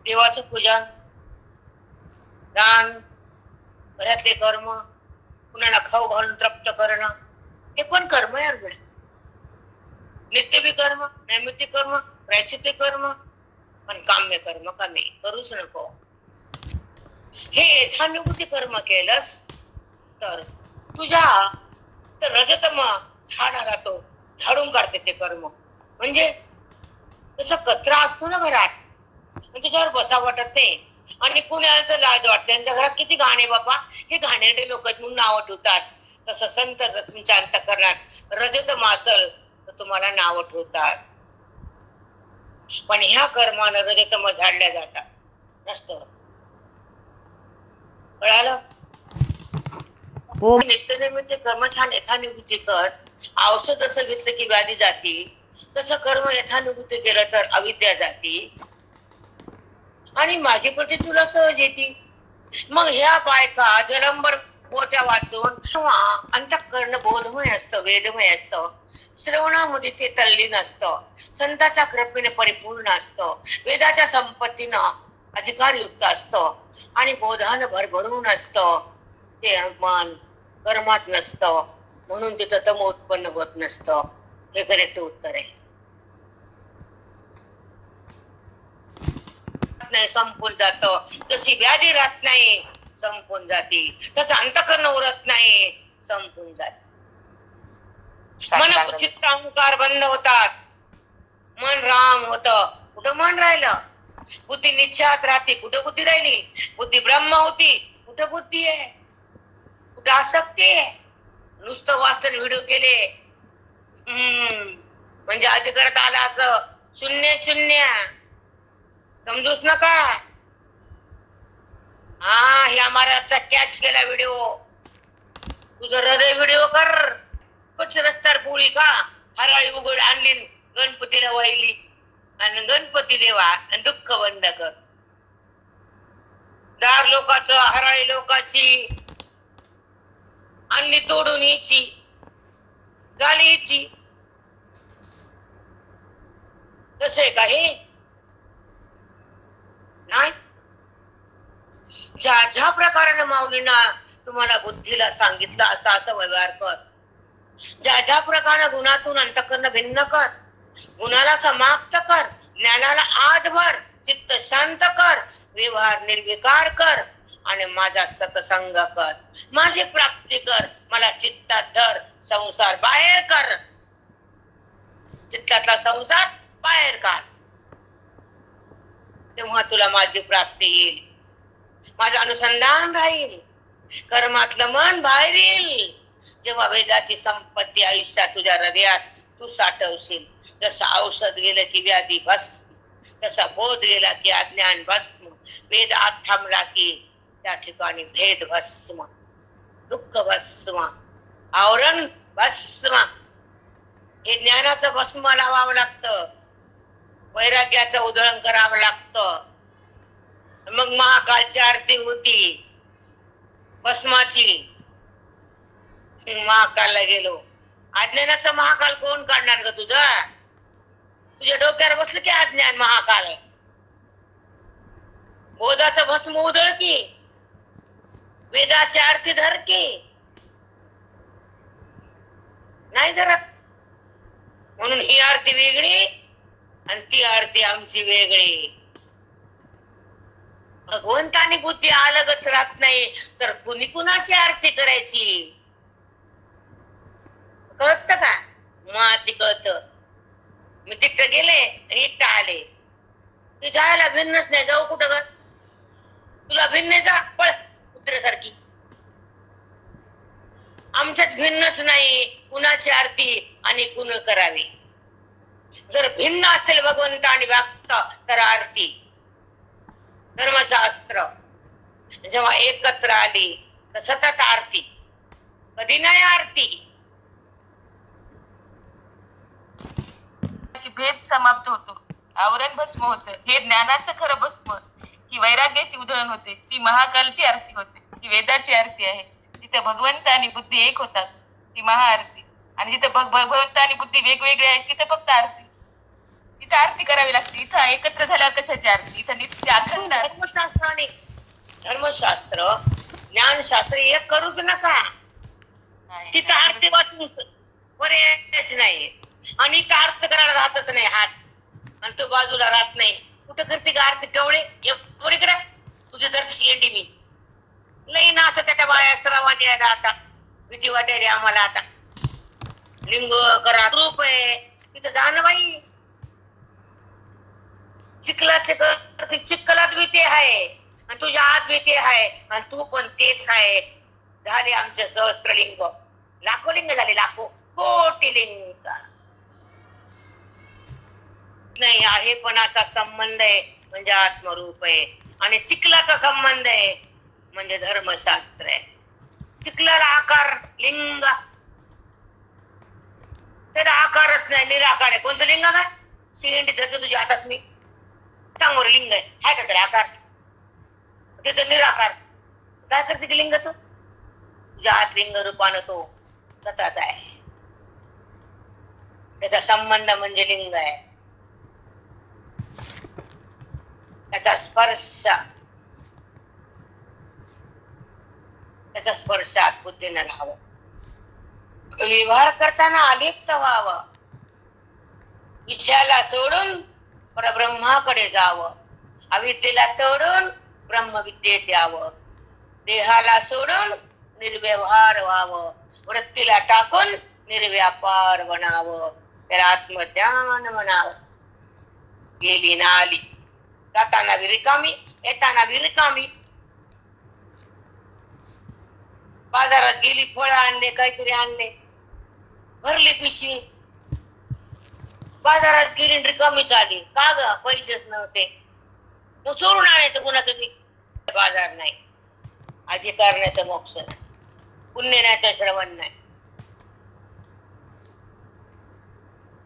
Speaker 1: देवाचं पूजन, दान, घरातले कर्म, कुणाला खाऊ घालून तृप्त करणं, हे पण कर्म आहे अर्जुन. नित्य बी कर्म, नैमित्तिक कर्म, प्रायश्चित्त कर्म, पण काम्य कर्म कमी करूच नको. हे यथानुभूती कर्म केलंस तर तुझ्या तर रजतम झाडाला तो झाडून काढते ते कर्म. म्हणजे जसं कचरा असतो ना घरात, त्याच्यावर बसा वाटत नाही. आणि पुण्याला तर लाज वाटते, त्यांच्या घरात किती घाणे बाबा, हे घाणेरडे लोक म्हणून नाव ठेवतात. तसं संत तुमच्या अंतःकरणात रजतम असल तर तुम्हाला नाव ठेवतात. पण ह्या कर्मानं रजतम झाडल्या जातात नसतं. कळालं?
Speaker 3: हो.
Speaker 1: नित्यनिमित्त कर्म छान यथानुभूती कर. औषध असं घेतलं की व्याधी जाती, तसं कर्म यथानुभूती केलं तर अविद्या जाती आणि माझी प्रती तुला सहज येते. मग ह्या बायका जलंबर पोत्या वाचून अंतःकरण बोधमय असतं, वेदमय असतं, श्रवणामध्ये ते तल्लीन असतं, संतांच्या कृपेने परिपूर्ण असतं, वेदाच्या संपत्तीनं अधिकारयुक्त असतं आणि बोधानं भरभरून असतं. ते मन कर्मात नसतं, म्हणून तिथं तम उत्पन्न होत नसतं. हे करेक्ट उत्तर आहे. नाही संपून जात, जशी व्याधी राहत नाही संपून जाते, तसं अंतःकरण उरत नाही संपून जाते. मन चित्त अहंकार बंद होतात, मन राम होत. कुठं मन राहिलं? बुद्धी निश्चयात राहते, कुठं बुद्धी राहिली? बुद्धी ब्रह्म होती, कुठं बुद्धी आहे? कुठं आसक्ती आहे? नुसतं वाचन व्हिडिओ केले म्हणजे अधिकारत आला असं शून्य शून्य समजूच नका. हा ह्या महाराजचा कॅच केला व्हिडिओ. तुझं हृदय व्हिडिओ कर. कुछ रस्त्यावर पोळी का हराळी उघड आणली, गणपतीला वाहिली आणि गणपती देवा आणि दुःख बंद कर. दार लोकांचं हराळी लोकांची आणली तोडून यायची झाली यायची. तसे काही नाही. ज्या ज्या प्रकाराने माऊलींना तुम्हाला बुद्धीला सांगितलं असं असं व्यवहार कर. ज्या ज्या प्रकारे गुणातून अंतःकरण भिन्न कर, गुणाला समाप्त कर, ज्ञानाला आत भर, चित्त शांत कर, व्यवहार निर्विकार कर आणि माझा सत्संग कर, माझी प्राप्ती कर, मला चित्तात धर, संसार बाहेर कर, चित्तातला संसार बाहेर काढ. तेव्हा तुला माझी प्राप्ती येईल, माझं अनुसंधान राहील, कर्मातलं मन बाहेर येईल. जेव्हा वेदाची संपत्ती आयुष्यात तुझ्या हृदयात तू साठवशील, जसं औषध गेलं की व्याधी भस्म, तसा बोध गेला की अज्ञान भस्म, वेद आत थांबला की त्या ठिकाणी भेद भस्म, दुःख भस्म, आवरण भस्म. हे ज्ञानाचं भस्म लावावं लागतं, वैराग्याचं उधळण करावं लागतं. मग महाकालची आरती होती भस्माची. महाकालला गेलो. अज्ञानाचा महाकाल कोण काढणार ग तुझा? तुझ्या डोक्यावर बसलं की अज्ञान महाकाल. बोधाचं भस्म उधळ की, वेदाची आरती धर की, नाही धरत. म्हणून ही आरती वेगळी आणि ती आरती आमची वेगळी. भगवंतानी बुद्धी अलगच राहत नाही तर कुणी कुणाची आरती करायची? कळत का? मग ती कळत. मी तिथं गेले आणि इथं आले, ती जायला भिन्नच नाही. जाऊ कुठं ग? तुला भिन्न जा, पळ कुत्र्यासारखी. आमच्यात भिन्नच नाही कुणाची आरती आणि कुण करावी. जर भिन्न असेल भगवंत आणि भक्त तर आरती धर्मशास्त्र जेव्हा एकत्र आली तर सतत आरती, कधी नाही आरती.
Speaker 2: भेद समाप्त होतो, आवरण भस्म होतं. हे ज्ञानाचं खरं भस्म, ही वैराग्याची उधळण होते, ती महाकालची आरती होते, ती वेदाची आरती आहे. जिथे भगवंत आणि बुद्धी एक होतात ती महाआरती, आणि जिथे भगवंत आणि बुद्धी वेगवेगळे आहेत तिथे फक्त आरती. तिथे आरती करावी लागते. इथं एकत्र झाल्यावर कशाची आरती? इथं नित्य अखंड.
Speaker 1: धर्मशास्त्र आणि धर्मशास्त्र ज्ञानशास्त्र एक करूच नका. तिथं आरती वाचून पर्यायच नाही. आणि इथं अर्थ करायला राहतच नाही हात, आणि तो बाजूला राहत नाही. कुठं करते का आरती? टवळे एवढीकडे तुझी धरती शेंडी मी लई नाच त्या बाया सरावाने यायला आता भीती वाटायली आम्हाला आता. लिंग करा रूप आहे तिथं जाणं बाई. चिखलात बी ते आहे आणि तुझ्या आत बी ते आहे आणि तू पण तेच आहे. झाले आमचे सहस्त्रलिंग, लाखो लिंग झाले, लाखो कोटी लिंग. नाही आहेपणाचा संबंध आहे म्हणजे आत्मरूप आहे आणि चिखलाचा संबंध आहे म्हणजे धर्मशास्त्र आहे. चिखलाला आकार लिंग, त्याला आकारच नाही, निराकार आहे. कोणतं लिंग काय शेंडी धरते तुझ्या हातात मी सांगोर लिंग आहे का त्याला आकार? ते तर निराकार. काय करते की लिंग? तो तुझ्या हात लिंग रूपानं तो सतत आहे. त्याचा संबंध म्हणजे लिंग आहे. त्याचा स्पर्शात बुद्धीनं राहावं. व्यवहार करताना अलिप्त व्हावं. विषयाला सोडून परब्रह्माकडे जावं. अविद्येला तोडून ब्रह्मविद्येत यावं. देहाला सोडून निर्व्यवहार व्हावं. वृत्तीला टाकून निर्व्यापार बनावं. त्याला आत्मज्ञान म्हणावं. गेली ना आली, जाताना विरिकामी, येताना विरिकामी. बाजारात गेली, फळं आणले, काहीतरी आणले, भरली पिशवी. बाजारात गेली रिकामीच आली. का ग? पैसेच नव्हते. मग चोरून आणायचं कुणाचं बी. बाजार नाही, अधिकार नाही तर मोक्ष नाही, पुण्य नाही तर श्रवण नाही.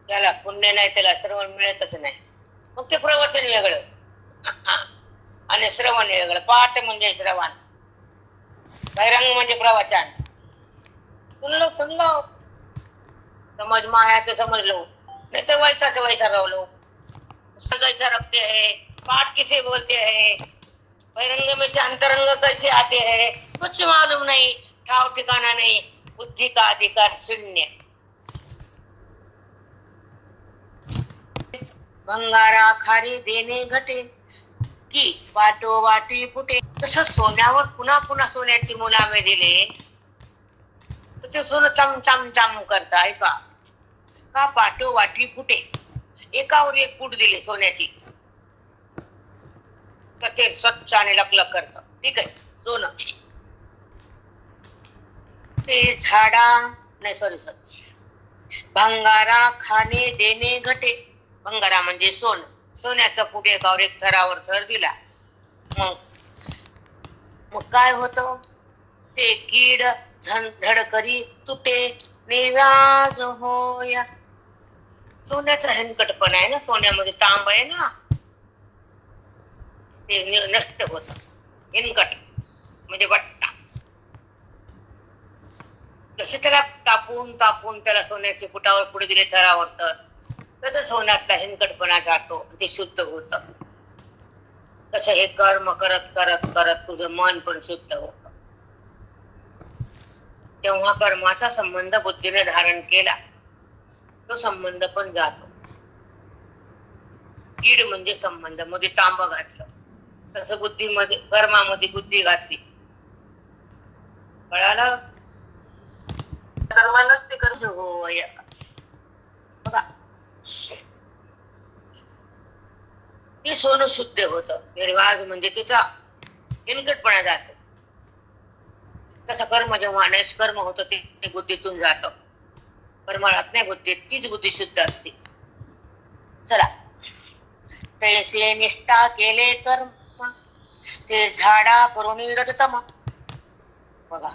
Speaker 1: त्याला पुण्य नाही त्याला श्रवण मिळतच नाही. मग ते प्रवचन वेगळं आणि श्रवण वेगळं. पाठ म्हणजे श्रवण, बहिरंग म्हणजे प्रवचन. सुनलो समझ में आया तो समझ लो, नहीं तो वैसा वैसा रह लो. कैसा रखते हैं, पाठ किसे बोलते हैं, बहिरंग में से अंतरंग कैसे आते हैं, कुछ मालूम नहीं, ठाव ठिकाना नहीं, बुद्धि का अधिकार शून्य. भंगारा खारी देणे घटे की वाटो वाटी फुटे. तसं सोन्यावर पुन्हा पुन्हा सोन्याची मुलामे दिले तर ते सोनं चम चम चम करत. ऐका का पाटो वाटी फुटे. एकावर एक फूट दिली सोन्याची तर ते स्वच्छ आणि लकलक करत. ठीक आहे सोनं. ते झाडा नाही सॉरी भंगारा खाणे देणे घटे. भंगारा म्हणजे सोनं. सोन्याचा फूट एकावर एक थरावर थर दिला. मग काय होतं? ते कीड धडकरी तुटे निराज होया. सोन्याचा हेनकटपण आहे ना, सोन्यामध्ये तांब आहे ना, ते नष्ट होत. हिनकट म्हणजे वट्टा. जसे त्याला तापून तापून त्याला सोन्याच्या फुटावर पुढे दिले थरावर तर सोन्यातला हिनकटपणा जातो, ते शुद्ध होत. तसं हे कर्म करत करत करत तुझं मन पण शुद्ध होत. तेव्हा कर्माचा संबंध बुद्धीने धारण केला, तो संबंध पण जातो. कीड म्हणजे संबंध मध्ये तांब घातलं, तसं बुद्धीमध्ये कर्मामध्ये बुद्धी घातली. कळालं? कर्मानच ते कर्ज हो. बघा ते सोनं शुद्ध होत. निर्वाज म्हणजे तिचा हिनकटपणा जातो. तसं कर्म जेव्हा नैष्कर्म होतं ते बुद्धीतून जात. कर्माळात नाही बुद्धीत, तीच बुद्धी शुद्ध असते. चला, तैसे निष्ठा केले कर्म ते झाडा करून रजतम. बघा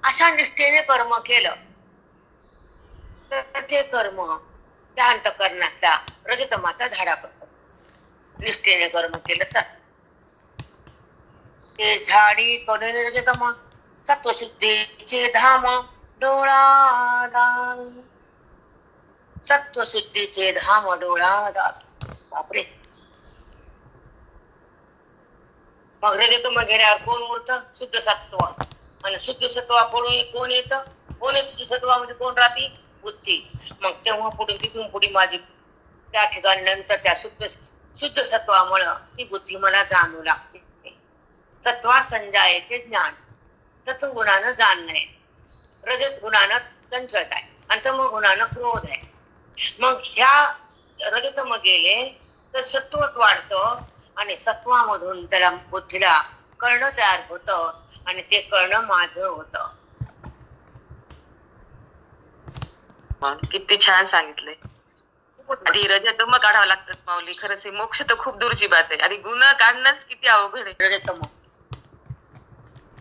Speaker 1: अशा निष्ठेने कर्म केलं तर ते कर्म त्या अंतःकरणाचा रजतमाचा झाडा करतो. निष्ठेने कर्म केलं तर ते झाडी करून रजतम. सत्वशुद्धीचे धाम डोळा. सत्वशुद्धीचे धाम डोळा. बापरे. मग रजतम घेण्यावर कोण उरतं? शुद्ध सत्व. आणि शुद्ध सत्वापुढे कोण येतं? कोण येत शुद्ध सत्वामध्ये? कोण राहते? बुद्धी. मग तेव्हा पुढे तिथून पुढे माझी त्या ठिकाणी नंतर त्या शुद्ध सत्वामुळं ती बुद्धी मला जाणू लागते. सत्वात संजायते ज्ञान. सत्वगुणानं जाण नाही, रजत गुणानं चंचलता आहे आणि तमो गुणानं क्रोध आहे. मग ह्या रजतम गेले तर सत्वत वाढतं आणि सत्वामधून त्याला बुद्धीला कळणं तयार होतं आणि ते कळणं माझं होतं.
Speaker 2: किती छान सांगितलंय. आधी रजतम काढावं लागतात माऊली. खरंच हे मोक्ष तर खूप दूरची बात आहे. आधी गुण काढणंच किती अवघड आहे.
Speaker 1: रजतम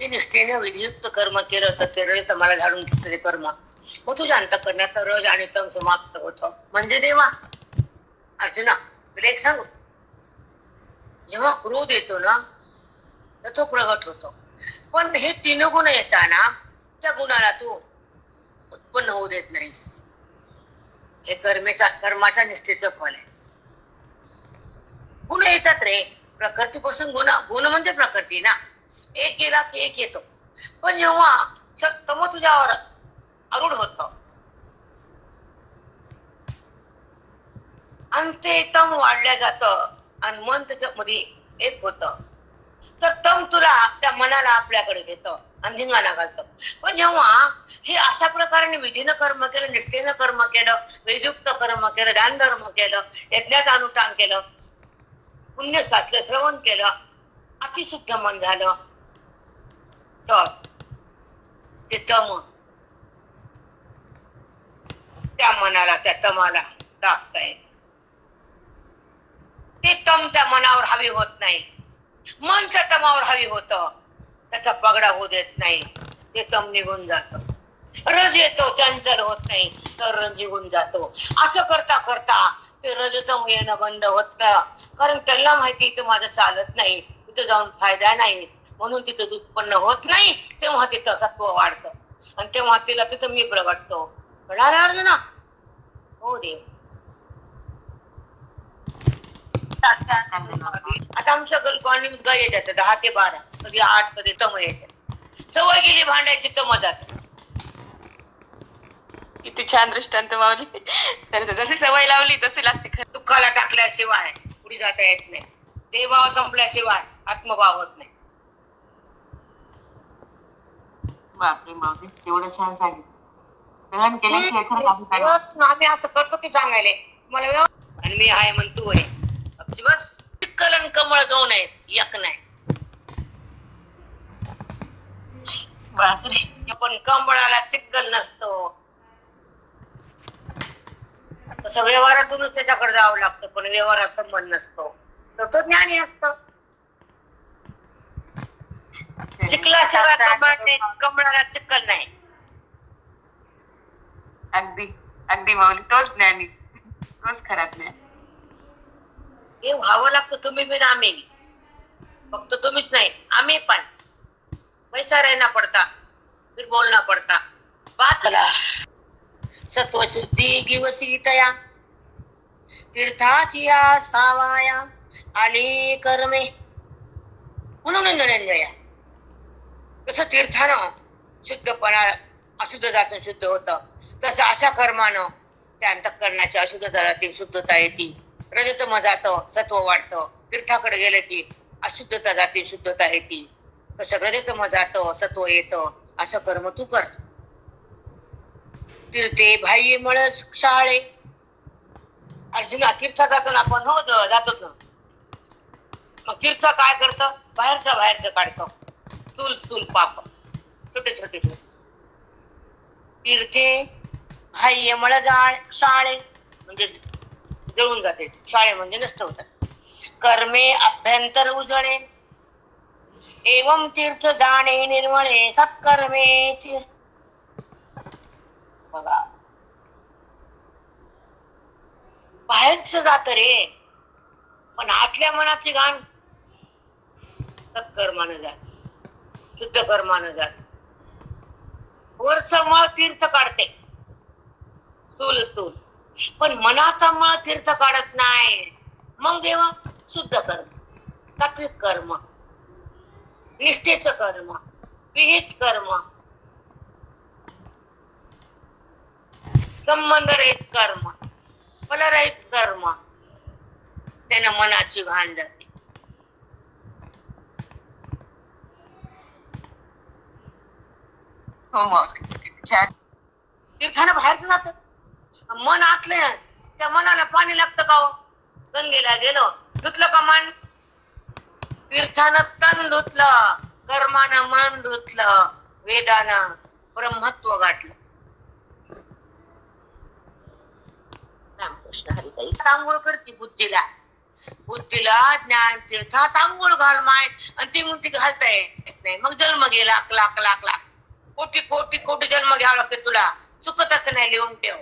Speaker 1: ते निष्ठेने विधियुक्त कर्म केलं तर ते रजतमाला झाडून घेतलं ते कर्म. मग तुझ्या अंतःकरणात रज आणि तम समाप्त होतं. म्हणजे देवा अर्जुना तुला एक सांगू, जेव्हा क्रोध येतो ना तर तो प्रगट होतो. पण हे तीन गुण येताना त्या गुणाला तू उत्पन्न होऊ देत नाहीस. हे कर्माच्या निष्ठेचं फल आहे. गुण येतात रे प्रकृतीपासून. गुण म्हणजे प्रकृती ना. एक गेला की एक येतो. पण जेव्हा तम तुझ्यावर आरूढ होत आणि ते तम वाढल्या जात आणि मन त्याच्यामध्ये एक होत तर तम तुला त्या मनाला आपल्याकडे घेतं आणि धिंगाणा घालतं. पण जेव्हा हे अशा प्रकारे विधीनं कर्म केलं, निष्ठेनं कर्म केलं, वेदयुक्त कर्म केलं, दान धर्म केलं, यज्ञात अनुष्ठान केलं, पुण्य साचलं, श्रवण केलं, अतिशुद्ध मन झालं तर ते तम त्या मनाला त्या तमाला दाबता येत. ते तम त्या मनावर हवी होत नाही. मन त्या तमावर हवी होत, त्याचा पगडा होऊ देत नाही. ते तम निघून जात. रज येतो चंचल होत नाही तर रज निघून जातो. असं करता करता ते रजतम येणं बंद होत. कारण त्यांना माहिती इथं माझं चालत नाही, तिथं जाऊन फायदा नाही, म्हणून तिथं उत्पन्न होत नाही. तेव्हा तिथं सत्व वाढतं आणि तेव्हा तिला तिथं मी प्रगटतो. कळालं अर्जुना? हो देव. आता आमच्या कॉलनी गाय येतात 10 ते 12, कधी 8, कधी तम येतात. सवय गेली भांडायची तम जात.
Speaker 2: किती छान दृष्टांत माऊली. तर जशी सवय लावली तशी लागते.
Speaker 1: दुःखाला टाकल्याशिवाय पुढे जाता येत नाही. देवभाव संपल्याशिवाय आत्मभाव होत नाही.
Speaker 2: बापरे माऊली तेवढं छान सांगितलं. ग्रहण केल्याशिवाय खरंच
Speaker 1: आम्ही असं करतो की सांगायले मला आणि मी आहे म्हण तू आहे. बस कलन कमळ दोन आहेत, एक नाही.
Speaker 2: बापरे
Speaker 1: पण कमळाला चिक्कल नसतो. तसं व्यवहारातूनच त्याच्याकडे जावं लागतं. पण व्यवहारात संबंध नसतो तर तो ज्ञानी असतो. चिखलाशिवाय कमळाला चिक्कल नाही.
Speaker 2: अगदी अगदी माऊली तोच ज्ञानी, तोच खरा ज्ञानी.
Speaker 1: हे व्हावं लागतं. तुम्ही बिन आम्ही, फक्त तुम्हीच नाही आम्ही पण. पैसा रहना पडता, फिर बोलना पडता. बात सत्वशुद्धी गिवसी तया तीर्थाची या सावाया आली कर्मे. म्हणून निरंजया कसं तीर्थानं शुद्धपणा अशुद्ध जातून शुद्ध होतं, तसं अशा कर्मानं त्या अंतःकरणाच्या अशुद्ध जातीत शुद्धता येते. रजतम जातं, सत्व वाढतं. तीर्थाकडे गेलं की अशुद्धता जाती, शुद्धता येते. तसं रजतम जातं, सत्व येतं. असं कर्म तू कर. तीर्थे बाह्य मळच शाळे. अर्जुना तीर्थ जातो ना आपण. हो जातोच ना. मग तीर्थ काय करतं? बाहेरचं काढतं. स्थूल पाप छोटे छोटे. तीर्थे बाह्य मळ शाळे म्हणजे जळून जाते. शाळे म्हणजे नष्ट होतात. कर्मे अभ्यंतर उजळे एवं तीर्थ जाणे निर्मळे सत्कर्मेची. बघा बाहेरच जात रे, पण आतल्या मनाची घाण सत्कर्मानं जात, शुद्ध कर्मानं जात. वरच मळ तीर्थ काढते स्थूल, पण मनाचा मळ तीर्थ काढत नाही. मग देवा शुद्ध कर्म, सात्विक कर्म, निष्ठेचं कर्म, विहित कर्म, संबंधरहित कर्म, फलरहित कर्म, त्यानं मनाची घाण जाते.
Speaker 2: हो माऊली, किती छान.
Speaker 1: तीर्थानं बाहेरच जात, मन आतले, त्या मनाला पाणी लागतं का हो? गंगेला गेलो, धुतलं का मन? तीर्थानं तन धुतलं, कर्मानं मन धुतलं, वेदानं ब्रह्मत्व गाठलं. रामकृष्ण हरी. आंघोळ करते बुद्धीला, बुद्धीला ज्ञान तीर्थात आंघोळ घाल माय, आणि ती म्हणते घालता येत नाही. मग जन्म घे, लाख लाख लाख लाख कोटी कोटी कोटी जन्म घ्यावं लागते तुला, चुकतच नाही. लिहून ठेव.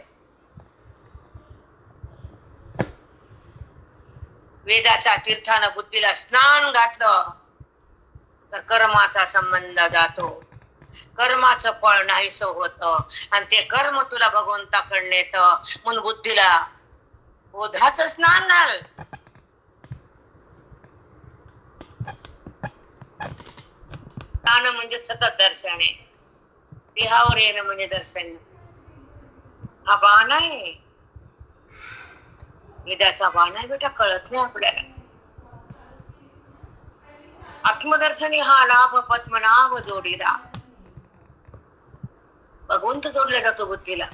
Speaker 1: वेदाच्या तीर्थानं बुद्धीला स्नान घातलं तर कर्माचा संबंध जातो, कर्माचं फळ नाहीस होत, आणि ते कर्म तुला भगवंताकडे नेत. म्हणून बुद्धीला बोधाचं स्नान घाल. स्नान म्हणजे सतत दर्शन आहे, देहावर येणं म्हणजे दर्शन. हा बाण आहे, वेदाचा बाण आहे बेटा, कळत नाही आपल्याला. आत्मदर्शनी हा लाभ पद्मनाभ जोडीला. भगवंत जोडला जातो बुद्धीला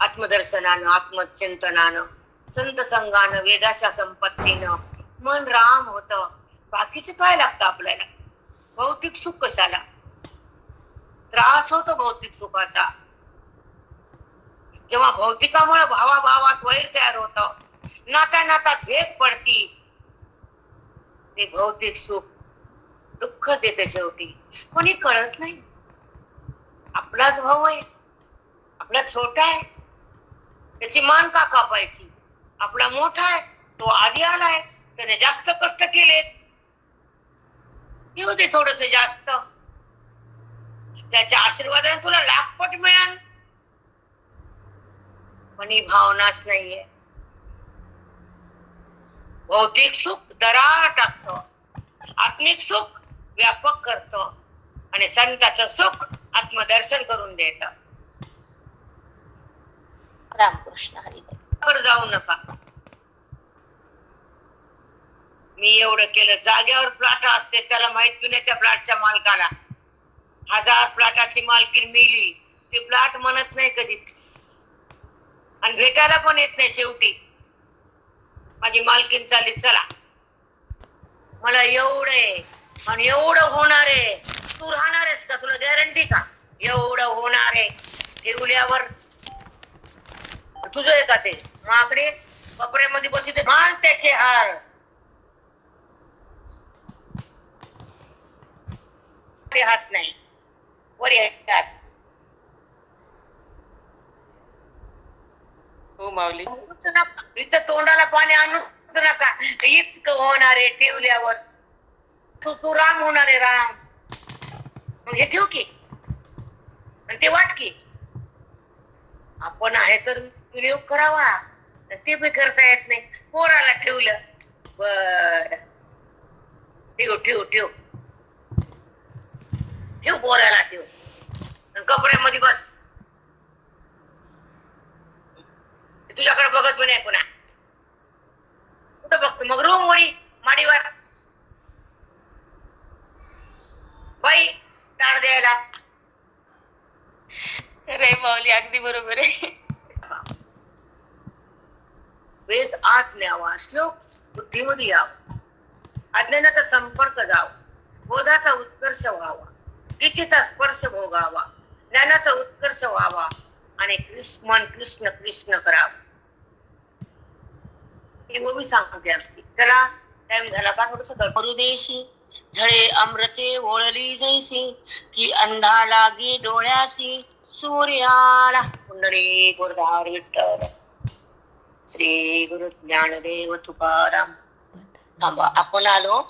Speaker 1: आत्मदर्शनानं, आत्मचिंतनानं, संत संगानं, वेदाच्या संपत्तीनं मन राम होत. बाकीचं काय लागतं आपल्याला? भौतिक सुख कशाला? त्रास होतो भौतिक सुखाचा. जेव्हा भौतिकामुळे भावाभावात वैर तयार होतं, नाता नातात भेद पडती, ते भौतिक सुख दुःख देते शेवटी. कोणी कळत नाही. आपलाच भाऊ आहे, आपला छोटा आहे, त्याची मान का कापायची? आपला मोठा आहे, तो आधी आलाय, त्याने जास्त कष्ट केलेत, येऊ दे थोडस जास्त, त्याच्या आशीर्वादाने तुला लाखपट मिळेल. पण ही भावनाच नाहीये. भौतिक सुख दरार टाकतो, आत्मिक सुख व्यापक करतो, आणि संताचं सुख आत्मदर्शन करून देत. रामकृष्ण हरी. जाऊ नका. मी एवढं केलं, जागेवर प्लॉट असते त्याला माहित नाही, त्या प्लॉटच्या मालकाला 1000 प्लॉटाची मालकी मिली, ती प्लॉट म्हणत नाही कधीच, आणि भेटायला पण येत नाही. शेवटी माझी मालकीन चालली, चला मला एवढं आहे आणि एवढं होणार आहे, तू राहणार आहेस का? तुला गॅरंटी का एवढं होणार आहे? ठेवल्यावर तुझं आहे का ते? माकडे कपड्यामध्ये बसू दे, घाल त्याचे हार. हात नाही वर येतात.
Speaker 2: हो माऊली.
Speaker 1: इथं तोंडाला पाणी आणूच नका, इतकं होणार आहे ठेवल्यावर. तू राम होणार आहे, राम. मग हे ठेव की, आणि ते वाट की. आपण आहे तर विनियोग करावा, ते बी करता येत नाही. पोराला ठेवलं, बर ठेव ठेव ठेव ठेव, पोराला ठेव, कपड्यामध्ये बस. तुझ्याकडे बघत पण नाही पुन्हा. कुठं बघतो मग? रूम वरी माडीवर बाई ताड द्यायला.
Speaker 2: रे माऊली, अगदी बरोबर आहे.
Speaker 1: वेद आत न्यावा, श्लोक बुद्धीमध्ये यावा, अज्ञानाचा संपर्क जावा, बोधाचा उत्कर्ष व्हावा, गीतेचा स्पर्श भोगावा, ज्ञानाचा उत्कर्ष व्हावा, आणि मन कृष्ण कृष्ण करावं. हे मी सांगते आमची. चला टाइम झाला का? थोडस करू देशी. झळे अमृते ओळली जैसी, की अंधा लागी डोळ्यासी सूर्याला. पुंडरी गुरुधार विठ्ठल. श्री गुरु ज्ञानदेव तुकाराम. थांबा, आपण आलो